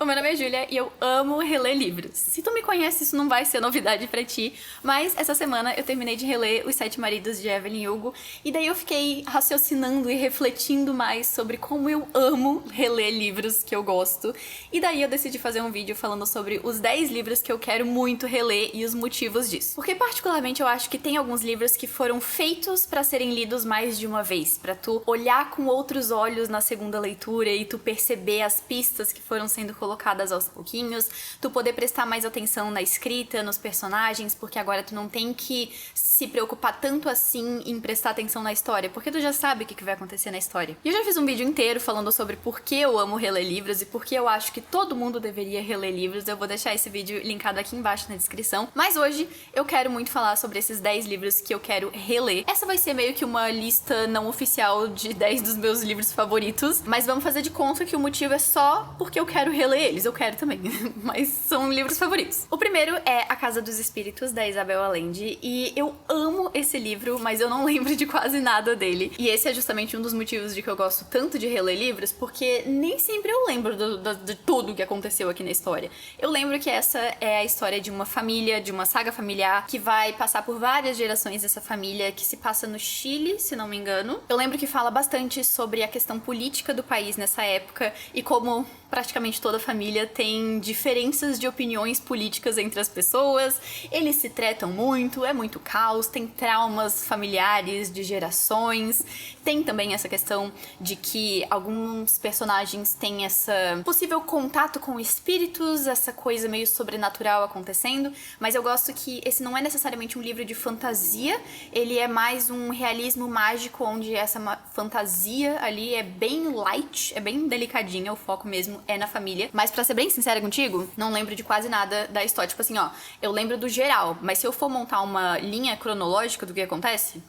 O meu nome é Júlia e eu amo reler livros. Se tu me conhece, isso não vai ser novidade pra ti, mas essa semana eu terminei de reler Os Sete Maridos de Evelyn Hugo e daí eu fiquei raciocinando e refletindo mais sobre como eu amo reler livros que eu gosto. E daí eu decidi fazer um vídeo falando sobre os 10 livros que eu quero muito reler e os motivos disso. Porque particularmente eu acho que tem alguns livros que foram feitos pra serem lidos mais de uma vez, pra tu olhar com outros olhos na segunda leitura e tu perceber as pistas que foram sendo colocadas aos pouquinhos, tu poder prestar mais atenção na escrita, nos personagens, porque agora tu não tem que se preocupar tanto assim em prestar atenção na história, porque tu já sabe o que vai acontecer na história. E eu já fiz um vídeo inteiro falando sobre por que eu amo reler livros e por que eu acho que todo mundo deveria reler livros. Eu vou deixar esse vídeo linkado aqui embaixo na descrição. Mas hoje eu quero muito falar sobre esses 10 livros que eu quero reler. Essa vai ser meio que uma lista não oficial de 10 dos meus livros favoritos, mas vamos fazer de conta que o motivo é só porque eu quero reler eles. Eu quero também, mas são livros favoritos. O primeiro é A Casa dos Espíritos, da Isabel Allende, e eu amo esse livro, mas eu não lembro de quase nada dele. E esse é justamente um dos motivos de que eu gosto tanto de reler livros, porque nem sempre eu lembro de tudo que aconteceu aqui na história. Eu lembro que essa é a história de uma família, de uma saga familiar, que vai passar por várias gerações dessa família, que se passa no Chile, se não me engano. Eu lembro que fala bastante sobre a questão política do país nessa época e como praticamente toda a família tem diferenças de opiniões políticas entre as pessoas, eles se tretam muito, é muito caos, tem traumas familiares de gerações, tem também essa questão de que alguns personagens têm essa possível contato com espíritos, essa coisa meio sobrenatural acontecendo, mas eu gosto que esse não é necessariamente um livro de fantasia, ele é mais um realismo mágico, onde essa fantasia ali é bem light, é bem delicadinha, o foco mesmo é na família. Mas pra ser bem sincera contigo, não lembro de quase nada da história. Tipo assim, ó, eu lembro do geral, mas se eu for montar uma linha cronológica do que acontece,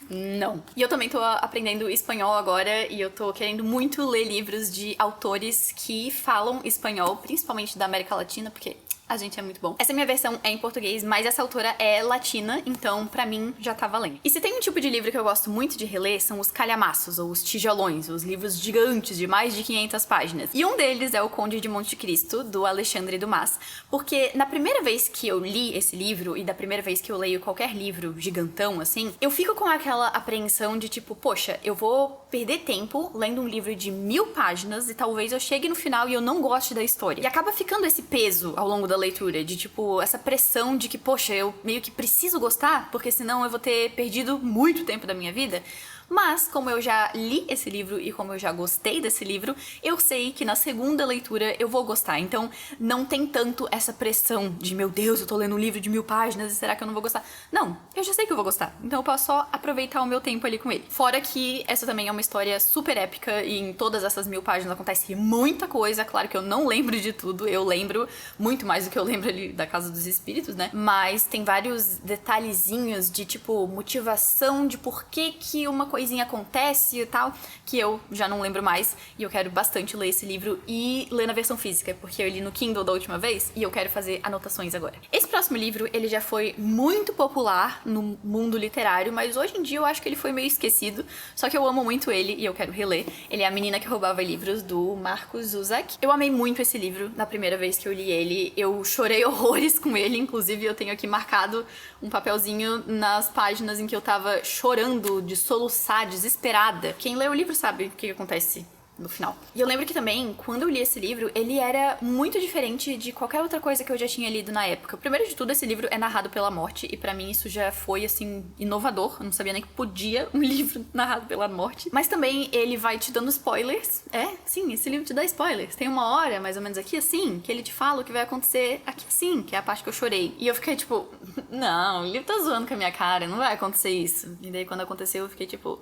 não. E eu também tô aprendendo espanhol agora e eu tô querendo muito ler livros de autores que falam espanhol, principalmente da América Latina, porque a gente é muito bom. Essa minha versão é em português, mas essa autora é latina, então pra mim já tá valendo. E se tem um tipo de livro que eu gosto muito de reler, são os calhamaços, ou os tijolões, os livros gigantes de mais de 500 páginas. E um deles é O Conde de Monte Cristo, do Alexandre Dumas, porque na primeira vez que eu li esse livro, e da primeira vez que eu leio qualquer livro gigantão assim, eu fico com aquela apreensão de tipo, poxa, eu vou perder tempo lendo um livro de 1000 páginas e talvez eu chegue no final e eu não goste da história. E acaba ficando esse peso ao longo da leitura, de tipo, essa pressão de que, poxa, eu meio que preciso gostar, porque senão eu vou ter perdido muito tempo da minha vida. Mas, como eu já li esse livro e como eu já gostei desse livro, eu sei que na segunda leitura eu vou gostar. Então, não tem tanto essa pressão de, meu Deus, eu tô lendo um livro de 1000 páginas e será que eu não vou gostar? Não, eu já sei que eu vou gostar. Então eu posso só aproveitar o meu tempo ali com ele. Fora que essa também é uma história super épica e em todas essas 1000 páginas acontece muita coisa. Claro que eu não lembro de tudo, eu lembro muito mais do que eu lembro ali da Casa dos Espíritos, né? Mas tem vários detalhezinhos de, tipo, motivação de por que uma coisinha acontece e tal, que eu já não lembro mais, e eu quero bastante ler esse livro e ler na versão física, porque eu li no Kindle da última vez e eu quero fazer anotações agora. Esse próximo livro, ele já foi muito popular no mundo literário, mas hoje em dia eu acho que ele foi meio esquecido, só que eu amo muito ele e eu quero reler. Ele é A Menina que Roubava Livros, do Markus Zusak. Eu amei muito esse livro na primeira vez que eu li ele, eu chorei horrores com ele, inclusive eu tenho aqui marcado um papelzinho nas páginas em que eu tava chorando de soluçar, desesperada. Quem lê o livro sabe o que acontece no final. E eu lembro que também, quando eu li esse livro, ele era muito diferente de qualquer outra coisa que eu já tinha lido na época. Primeiro de tudo, esse livro é narrado pela morte, e pra mim isso já foi, assim, inovador. Eu não sabia nem que podia um livro narrado pela morte. Mas também ele vai te dando spoilers. É, sim, esse livro te dá spoilers. Tem uma hora, mais ou menos aqui assim, que ele te fala o que vai acontecer aqui assim, que é a parte que eu chorei. E eu fiquei tipo, não, o livro tá zoando com a minha cara, não vai acontecer isso. E daí quando aconteceu, eu fiquei tipo...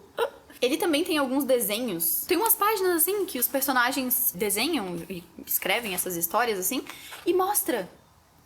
Ele também tem alguns desenhos. Tem umas páginas, assim, que os personagens desenham e escrevem essas histórias, assim, e mostra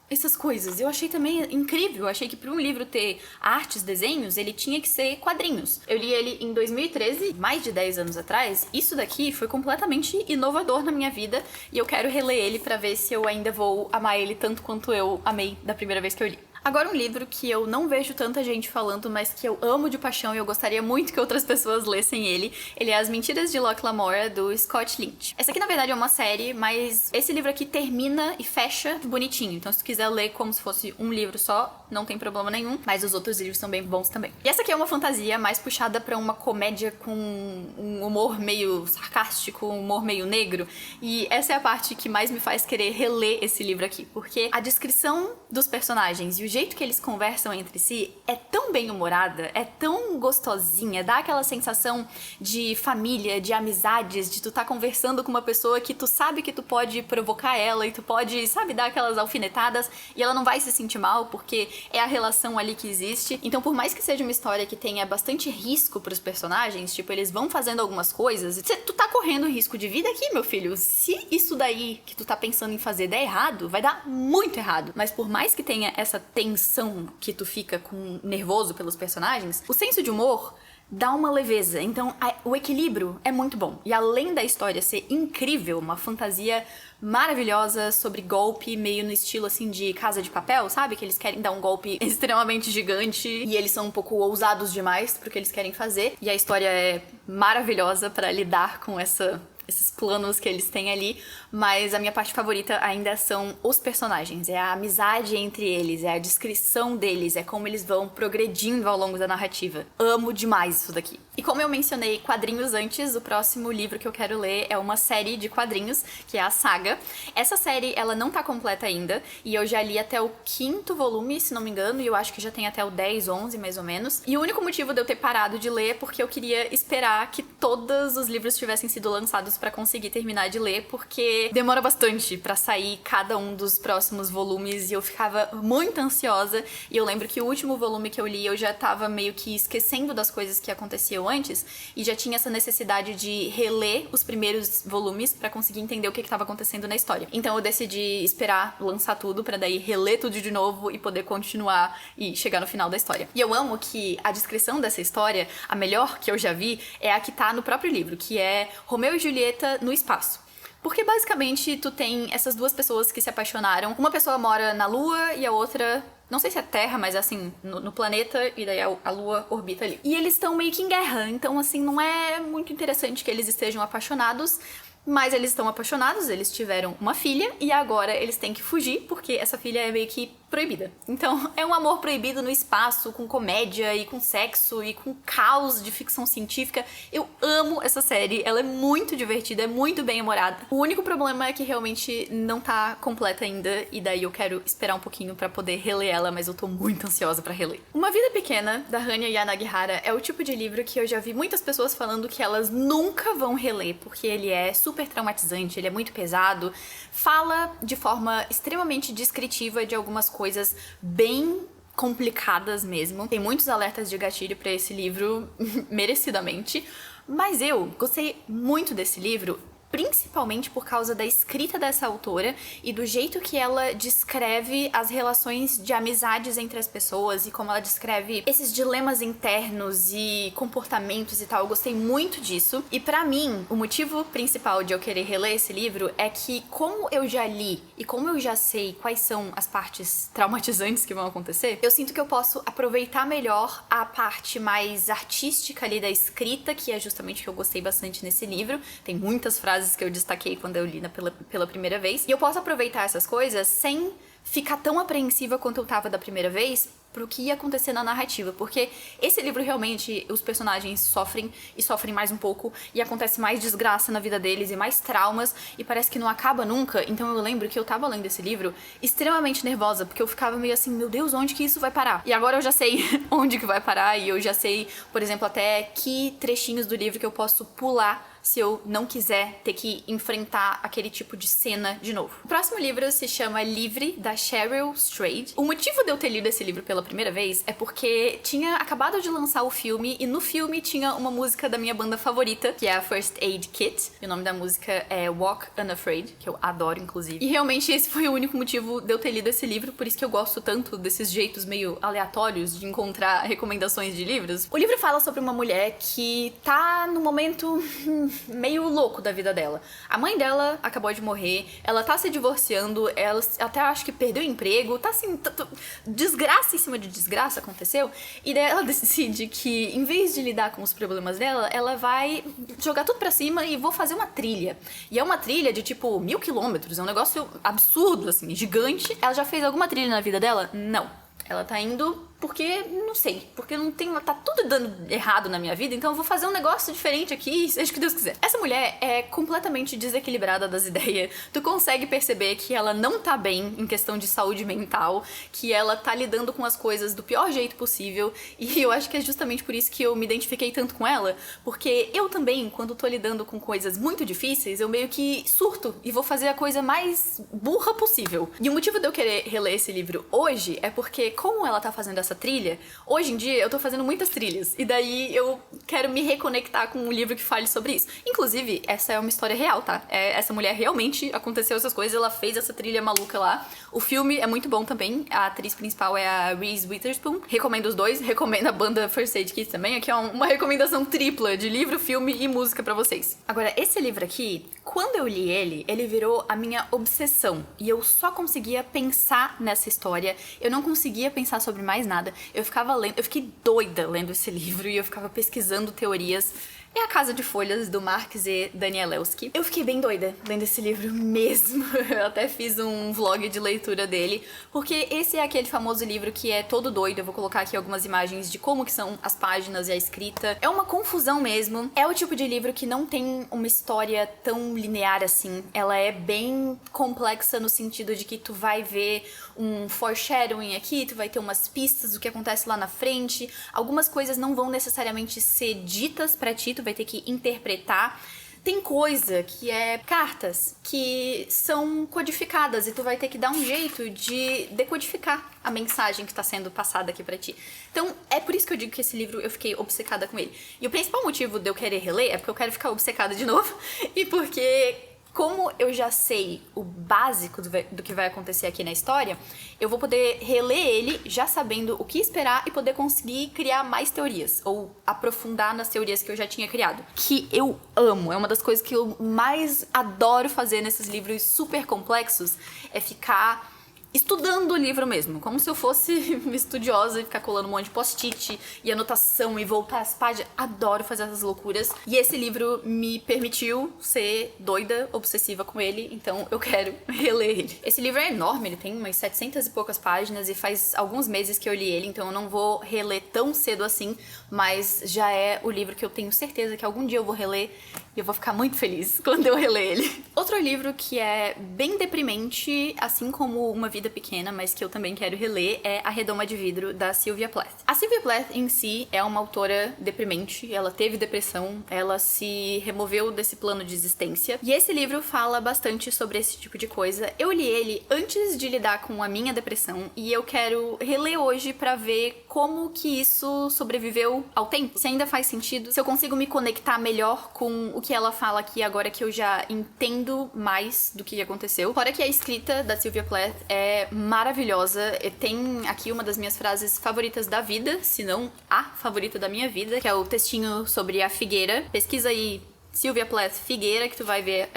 essas coisas. Eu achei também incrível. Eu achei que para um livro ter artes, desenhos, ele tinha que ser quadrinhos. Eu li ele em 2013, mais de 10 anos atrás. Isso daqui foi completamente inovador na minha vida e eu quero reler ele pra ver se eu ainda vou amar ele tanto quanto eu amei da primeira vez que eu li. Agora um livro que eu não vejo tanta gente falando, mas que eu amo de paixão e eu gostaria muito que outras pessoas lessem ele. Ele é As Mentiras de Locke Lamora, do Scott Lynch. Essa aqui, na verdade, é uma série, mas esse livro aqui termina e fecha bonitinho. Então, se tu quiser ler como se fosse um livro só, não tem problema nenhum, mas os outros livros são bem bons também. E essa aqui é uma fantasia mais puxada pra uma comédia com um humor meio sarcástico, um humor meio negro. E essa é a parte que mais me faz querer reler esse livro aqui, porque a descrição dos personagens e o jeito que eles conversam entre si é tão bem-humorada, é tão gostosinha, dá aquela sensação de família, de amizades, de tu tá conversando com uma pessoa que tu sabe que tu pode provocar ela e tu pode, sabe, dar aquelas alfinetadas e ela não vai se sentir mal porque é a relação ali que existe. Então, por mais que seja uma história que tenha bastante risco pros personagens, tipo, eles vão fazendo algumas coisas, tu tá correndo risco de vida aqui, meu filho. Se isso daí que tu tá pensando em fazer der errado, vai dar muito errado. Mas por mais que tenha essa tensão que tu fica nervoso pelos personagens, o senso de humor dá uma leveza. Então, o equilíbrio é muito bom. E além da história ser incrível, uma fantasia maravilhosa sobre golpe, meio no estilo assim de Casa de Papel, sabe? Que eles querem dar um golpe extremamente gigante e eles são um pouco ousados demais pro que eles querem fazer. E a história é maravilhosa pra lidar com esses planos que eles têm ali, mas a minha parte favorita ainda são os personagens, é a amizade entre eles, é a descrição deles, é como eles vão progredindo ao longo da narrativa. Amo demais isso daqui. E como eu mencionei quadrinhos antes, o próximo livro que eu quero ler é uma série de quadrinhos, que é a Saga. Essa série, ela não tá completa ainda, e eu já li até o 5º volume, se não me engano, e eu acho que já tem até o 10, 11, mais ou menos. E o único motivo de eu ter parado de ler é porque eu queria esperar que todos os livros tivessem sido lançados pra conseguir terminar de ler, porque demora bastante pra sair cada um dos próximos volumes e eu ficava muito ansiosa. E eu lembro que o último volume que eu li, eu já tava meio que esquecendo das coisas que aconteciam antes e já tinha essa necessidade de reler os primeiros volumes pra conseguir entender o que tava acontecendo na história. Então eu decidi esperar lançar tudo pra daí reler tudo de novo e poder continuar e chegar no final da história. E eu amo que a descrição dessa história, a melhor que eu já vi, é a que tá no próprio livro, que é Romeu e Julieta no espaço. Porque basicamente tu tem essas duas pessoas que se apaixonaram. Uma pessoa mora na Lua e a outra, não sei se é Terra, mas assim, no planeta, e daí a Lua orbita ali. E eles estão meio que em guerra, então assim, não é muito interessante que eles estejam apaixonados. Mas eles estão apaixonados, eles tiveram uma filha e agora eles têm que fugir porque essa filha é meio que proibida. Então é um amor proibido no espaço, com comédia e com sexo e com caos de ficção científica. Eu amo essa série, ela é muito divertida, é muito bem humorada. O único problema é que realmente não tá completa ainda e daí eu quero esperar um pouquinho pra poder reler ela, mas eu tô muito ansiosa pra reler. Uma Vida Pequena, da Hanya Yanagihara, é o tipo de livro que eu já vi muitas pessoas falando que elas nunca vão reler porque ele é super traumatizante, ele é muito pesado, fala de forma extremamente descritiva de algumas coisas bem complicadas mesmo. Tem muitos alertas de gatilho pra esse livro, merecidamente, mas eu gostei muito desse livro, principalmente por causa da escrita dessa autora e do jeito que ela descreve as relações de amizades entre as pessoas e como ela descreve esses dilemas internos e comportamentos e tal. Eu gostei muito disso. E pra mim, o motivo principal de eu querer reler esse livro é que, como eu já li e como eu já sei quais são as partes traumatizantes que vão acontecer, eu sinto que eu posso aproveitar melhor a parte mais artística ali da escrita, que é justamente o que eu gostei bastante nesse livro. Tem muitas frases que eu destaquei quando eu li pela primeira vez. E eu posso aproveitar essas coisas sem ficar tão apreensiva quanto eu tava da primeira vez pro que ia acontecer na narrativa, porque esse livro realmente, os personagens sofrem e sofrem mais um pouco e acontece mais desgraça na vida deles e mais traumas e parece que não acaba nunca. Então eu lembro que eu tava lendo esse livro extremamente nervosa, porque eu ficava meio assim, meu Deus, onde que isso vai parar? E agora eu já sei onde que vai parar e eu já sei, por exemplo, até que trechinhos do livro que eu posso pular se eu não quiser ter que enfrentar aquele tipo de cena de novo. O próximo livro se chama Livre, da Cheryl Strayed. O motivo de eu ter lido esse livro pela primeira vez é porque tinha acabado de lançar o filme e no filme tinha uma música da minha banda favorita, que é a First Aid Kit. E o nome da música é Walk Unafraid, que eu adoro, inclusive. E realmente esse foi o único motivo de eu ter lido esse livro, por isso que eu gosto tanto desses jeitos meio aleatórios de encontrar recomendações de livros. O livro fala sobre uma mulher que tá no momento meio louco da vida dela. A mãe dela acabou de morrer, ela tá se divorciando, ela até acho que perdeu o emprego, tá assim, desgraça em cima de desgraça aconteceu, e daí ela decide que, em vez de lidar com os problemas dela, ela vai jogar tudo pra cima e vou fazer uma trilha. E é uma trilha de tipo 1000 quilômetros, é um negócio absurdo, assim, gigante. Ela já fez alguma trilha na vida dela? Não. Ela tá indo porque, não sei, porque não tem, tá tudo dando errado na minha vida, então eu vou fazer um negócio diferente aqui, seja o que Deus quiser. Essa mulher é completamente desequilibrada das ideias. Tu consegue perceber que ela não tá bem em questão de saúde mental, que ela tá lidando com as coisas do pior jeito possível, e eu acho que é justamente por isso que eu me identifiquei tanto com ela, porque eu também, quando tô lidando com coisas muito difíceis, eu meio que surto e vou fazer a coisa mais burra possível. E o motivo de eu querer reler esse livro hoje é porque, como ela tá fazendo essa trilha, hoje em dia eu tô fazendo muitas trilhas, e daí eu quero me reconectar com um livro que fale sobre isso. Inclusive, essa é uma história real, tá? Essa mulher realmente aconteceu essas coisas, ela fez essa trilha maluca lá. O filme é muito bom também, a atriz principal é a Reese Witherspoon, recomendo os dois, recomendo a banda First Aid Kit também, aqui é uma recomendação tripla de livro, filme e música pra vocês. Agora, esse livro aqui, quando eu li ele virou a minha obsessão, e eu só conseguia pensar nessa história, eu não conseguia pensar sobre mais nada. Eu ficava lendo, eu fiquei doida lendo esse livro e eu ficava pesquisando teorias. É A Casa de Folhas, do Mark Z. Danielewski. Eu fiquei bem doida lendo esse livro mesmo. Eu até fiz um vlog de leitura dele, porque esse é aquele famoso livro que é todo doido. Eu vou colocar aqui algumas imagens de como que são as páginas e a escrita. É uma confusão mesmo. É o tipo de livro que não tem uma história tão linear assim. Ela é bem complexa no sentido de que tu vai ver um foreshadowing aqui, tu vai ter umas pistas do que acontece lá na frente. Algumas coisas não vão necessariamente ser ditas pra ti, tu vai ter que interpretar. Tem coisa que é cartas que são codificadas e tu vai ter que dar um jeito de decodificar a mensagem que tá sendo passada aqui pra ti. Então, é por isso que eu digo que esse livro eu fiquei obcecada com ele. E o principal motivo de eu querer reler é porque eu quero ficar obcecada de novo e porque, como eu já sei o básico do que vai acontecer aqui na história, eu vou poder reler ele já sabendo o que esperar e poder conseguir criar mais teorias, ou aprofundar nas teorias que eu já tinha criado. Que eu amo, é uma das coisas que eu mais adoro fazer nesses livros super complexos, é ficar estudando o livro mesmo, como se eu fosse estudiosa e ficar colando um monte de post-it e anotação e voltar às páginas. Adoro fazer essas loucuras. E esse livro me permitiu ser doida, obsessiva com ele, então eu quero reler ele. Esse livro é enorme, ele tem umas 700 e poucas páginas e faz alguns meses que eu li ele, então eu não vou reler tão cedo assim, mas já é o livro que eu tenho certeza que algum dia eu vou reler e eu vou ficar muito feliz quando eu reler ele. Outro livro que é bem deprimente, assim como Uma Vida Pequena, mas que eu também quero reler, é A Redoma de Vidro, da Sylvia Plath. A Sylvia Plath em si é uma autora deprimente, ela teve depressão, ela se removeu desse plano de existência, e esse livro fala bastante sobre esse tipo de coisa. Eu li ele antes de lidar com a minha depressão, e eu quero reler hoje pra ver como que isso sobreviveu ao tempo, se ainda faz sentido, se eu consigo me conectar melhor com o que ela fala aqui agora que eu já entendo mais do que aconteceu. Fora que a escrita da Sylvia Plath é maravilhosa. Tem aqui uma das minhas frases favoritas da vida, se não a favorita da minha vida, que é o textinho sobre a figueira. Pesquisa aí Sylvia Plath Figueira, que tu vai ver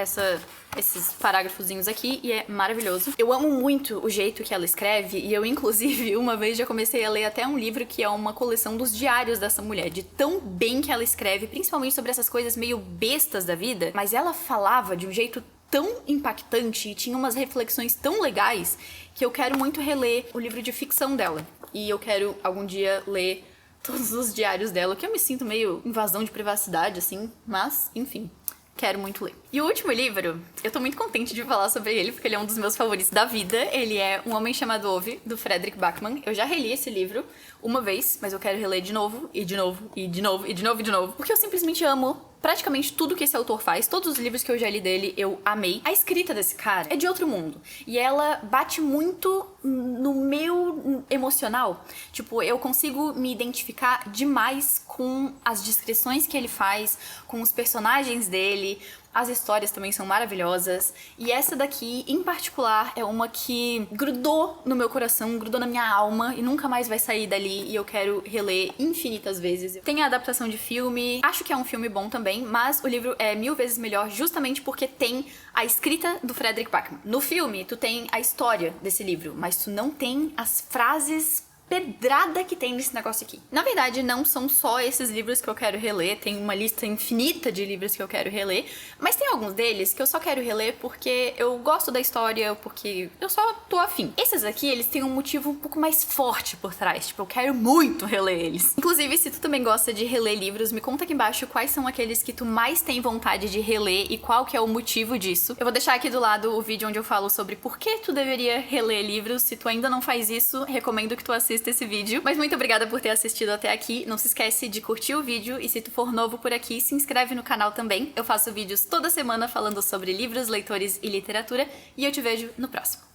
esses parágrafozinhos aqui, e é maravilhoso. Eu amo muito o jeito que ela escreve, e eu, inclusive, uma vez já comecei a ler até um livro que é uma coleção dos diários dessa mulher, de tão bem que ela escreve, principalmente sobre essas coisas meio bestas da vida, mas ela falava de um jeito tão impactante e tinha umas reflexões tão legais que eu quero muito reler o livro de ficção dela. E eu quero algum dia ler todos os diários dela, que eu me sinto meio invasão de privacidade, assim, mas, enfim, quero muito ler. E o último livro, eu tô muito contente de falar sobre ele, porque ele é um dos meus favoritos da vida. Ele é Um Homem Chamado Ove, do Fredrik Backman. Eu já reli esse livro uma vez, mas eu quero reler de novo, e de novo, e de novo, e de novo, e de novo, porque eu simplesmente amo praticamente tudo que esse autor faz. Todos os livros que eu já li dele, eu amei. A escrita desse cara é de outro mundo. E ela bate muito no meu emocional. Tipo, eu consigo me identificar demais com as descrições que ele faz, com os personagens dele, as histórias também são maravilhosas, e essa daqui, em particular, é uma que grudou no meu coração, grudou na minha alma, e nunca mais vai sair dali, e eu quero reler infinitas vezes. Tem a adaptação de filme, acho que é um filme bom também, mas o livro é 1000 vezes melhor justamente porque tem a escrita do Frederick Backman. No filme, tu tem a história desse livro, mas tu não tem as frases pedrada que tem nesse negócio aqui. Na verdade, não são só esses livros que eu quero reler, tem uma lista infinita de livros que eu quero reler, mas tem alguns deles que eu só quero reler porque eu gosto da história, porque eu só tô afim. Esses aqui, eles têm um motivo um pouco mais forte por trás, tipo, eu quero muito reler eles. Inclusive, se tu também gosta de reler livros, me conta aqui embaixo quais são aqueles que tu mais tem vontade de reler e qual que é o motivo disso. Eu vou deixar aqui do lado o vídeo onde eu falo sobre por que tu deveria reler livros. Se tu ainda não faz isso, recomendo que tu assista esse vídeo. Mas muito obrigada por ter assistido até aqui. Não se esquece de curtir o vídeo e se tu for novo por aqui, se inscreve no canal também. Eu faço vídeos toda semana falando sobre livros, leitores e literatura e eu te vejo no próximo.